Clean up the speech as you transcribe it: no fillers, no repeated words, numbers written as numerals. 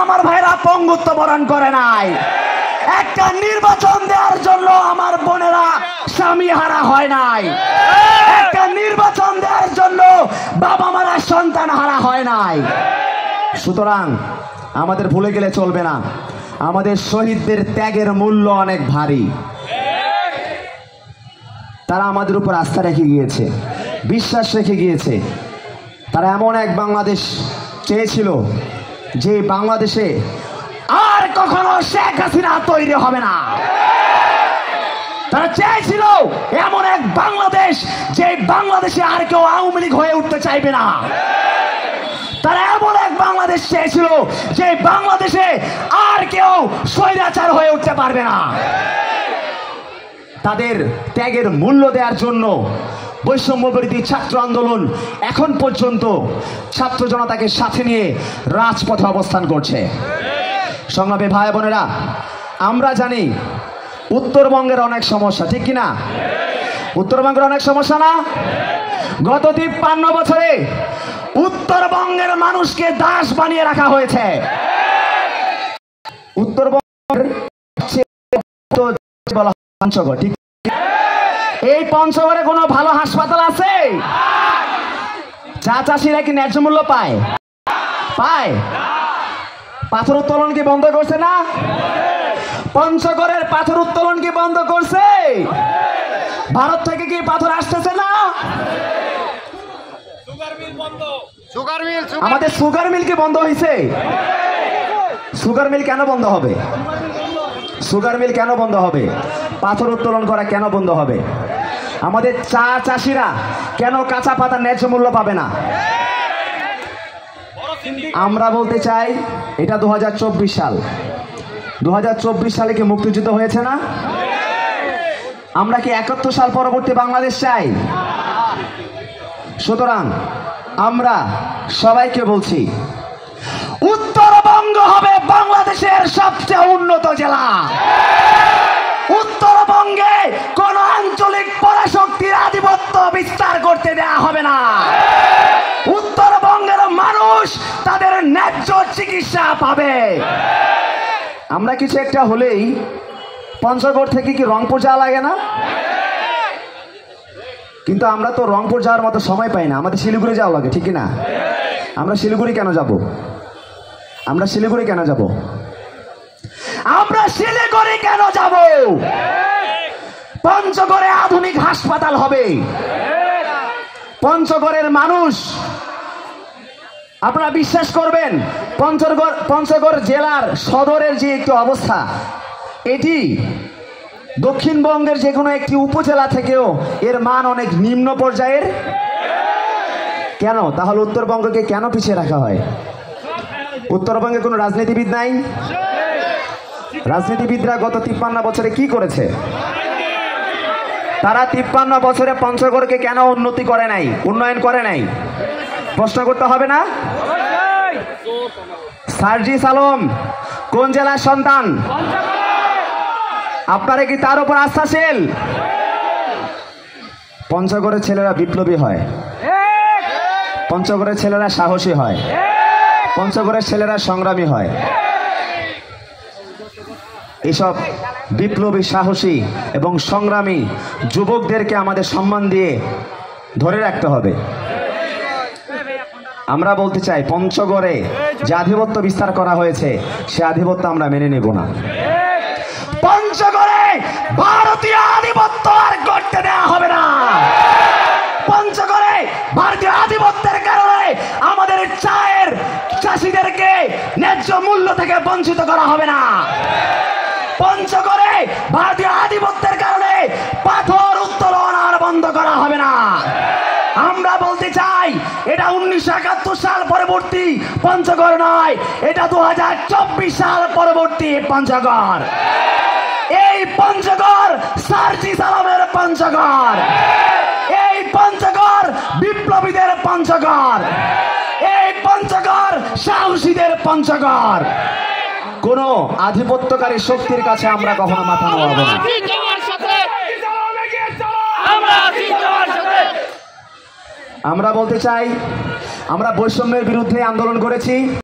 আমার ভাইরা পঙ্গুত্ব বরণ করে নাই। একটা নির্বাচন দেওয়ার জন্য আমার বোনেরা স্বামী হারা হয় নাই। একটা নির্বাচন দেওয়ার জন্য বাবা মারা সন্তান হারা হয় নাই। সুতরাং আমাদের ভুলে গেলে চলবে না, আমাদের শহীদদের ত্যাগের মূল্য অনেক ভারী। তারা আমাদের উপর আস্থা রেখে গিয়েছে, বিশ্বাস রেখে গিয়েছে। তারা এমন এক বাংলাদেশ চেয়েছিল যে বাংলাদেশে আর কখনো শেখ হাসিনা তৈরি হবে না। তারা চেয়েছিল এমন এক বাংলাদেশ যে বাংলাদেশে আর কেউ আওয়ামী লীগ হয়ে উঠতে চাইবে না। তারা এমন এক বাংলাদেশ চেয়েছিল যে বাংলাদেশে আর কেউ স্বৈরাচার হয়ে উঠতে পারবে না। তাদের ত্যাগের মূল্য দেওয়ার জন্য বৈষম্য বিরোধী ছাত্র আন্দোলন এখন পর্যন্ত ছাত্র জনতাকে সাথে নিয়ে রাজপথে অবস্থান করছে। সংগ্রামী ভাই বোনেরা, আমরা জানি উত্তরবঙ্গের অনেক সমস্যা, ঠিক কিনা? উত্তরবঙ্গের অনেক সমস্যা না? গত 53 বছরে উত্তরবঙ্গের মানুষকে দাস বানিয়ে রাখা হয়েছে। উত্তরবঙ্গের পঞ্চগড়, ঠিক? এই পঞ্চগড়ে কোনো ভালো হাসপাতাল আছে? চা চাষিরা কি ন্যায্য মূল্য পায়? পায়? পাথর উত্তোলন কি বন্ধ করছে না? পঞ্চগড়ের পাথর উত্তোলন কি বন্ধ করছে? ভারত থেকে কি পাথর আসতেছে না? আমাদের সুগার মিল কি বন্ধ হয়েছে? সুগার মিল কেন বন্ধ হবে? সুগার মিল কেন বন্ধ হবে? পাথর উত্তোলন করা কেন বন্ধ হবে? আমাদের চা চাষিরা কেন কাঁচা পাতা ন্যায্য মূল্য পাবে না? আমরা বলতে চাই, এটা 2024 সাল। 2024 সালে কি মুক্তিযুদ্ধ হয়েছে না? আমরা কি 71 সাল পরবর্তী বাংলাদেশ চাই? সুতরাং আমরা সবাইকে বলছি, উত্তরবঙ্গ হবে বাংলাদেশের সবচেয়ে উন্নত জেলা। উত্তরবঙ্গে কোন আঞ্চলিক পরাশক্তির আধিপত্য বিস্তার করতে দেয়া হবে না। উত্তরবঙ্গের মানুষ তাদের ন্যায্য চিকিৎসা পাবে। আমরা কিছু একটা হলেই পঞ্চগড় থেকে কি রংপুর যাওয়া লাগে না? কিন্তু আমরা তো রংপুর যাওয়ার মতো সময় পাই না, আমাদের শিলিগুড়ি যাওয়া লাগে, ঠিক না? আমরা শিলিগুড়ি কেন যাব? আমরা শিলিগুড়ি কেন যাব? আমরা শিলিগুড়ি কেন যাব? পঞ্চগড়ে আধুনিক হাসপাতাল হবে। পঞ্চগড়ের মানুষ, আপনারা বিশ্বাস করবেন, পঞ্চগড় জেলার সদরের যে একটি অবস্থা, এটি দক্ষিণবঙ্গের যে কোনো একটি উপজেলা থেকেও এর মান অনেক নিম্ন পর্যায়ের। কেন? তাহলে উত্তরবঙ্গকে কেন পিছিয়ে রাখা হয়? উত্তরবঙ্গে কোনো রাজনীতিবিদ নাই? রাজনীতিবিদরা গত 53 বছরে কি করেছে? তারা 53 বছরে পঞ্চগড়কে কেন উন্নতি করে নাই, উন্নয়ন করে নাই? প্রশ্ন করতে হবে না? সার্জিস আলম কোন জেলার সন্তান? আপনারা কি তার উপর আস্থাশীল? পঞ্চগড়ের ছেলেরা বিপ্লবী হয়, পঞ্চগড়ের ছেলেরা সাহসী হয়, পঞ্চগড়ের ছেলেরা সংগ্রামী হয়। এসব বিপ্লবী, সাহসী এবং সংগ্রামী যুবকদেরকে আমাদের সম্মান দিয়ে ধরে রাখতে হবে। আমরা বলতে চাই, পঞ্চগড়ে যে আধিপত্য বিস্তার করা হয়েছে সে আধিপত্য আমরা মেনে নেব না। পঞ্চগড়ে ভারতীয় আধিপত্য আর করতে দেওয়া হবে না। পঞ্চগড়ে ভারতীয় আধিপত্যের কারণে আমাদের চায়ের চাষিদেরকে ন্যায্য মূল্য থেকে বঞ্চিত করা হবে না। পঞ্চগড়ে ভারতীয় আধিপত্যের কারণে পাথর উত্তোলন আর বন্ধ করা হবে না। আমরা বলতে চাই, এটা 1971 সাল পরবর্তী পঞ্চগড় নয়, এটা 2024 সাল পরবর্তী পঞ্চগড়। এই পঞ্চগড় সার্জিস আলমের পঞ্চগড়। এই পঞ্চগড় বিপ্লবীদের পঞ্চগড়। এই পঞ্চগড় সাহসীদের পঞ্চগড়। কোন আধিপত্যকারী শক্তির কাছে আমরা কখনো মাথা নোয়াবো না। আমরা বলতে চাই, আমরা বৈষম্যের বিরুদ্ধে আন্দোলন করেছি।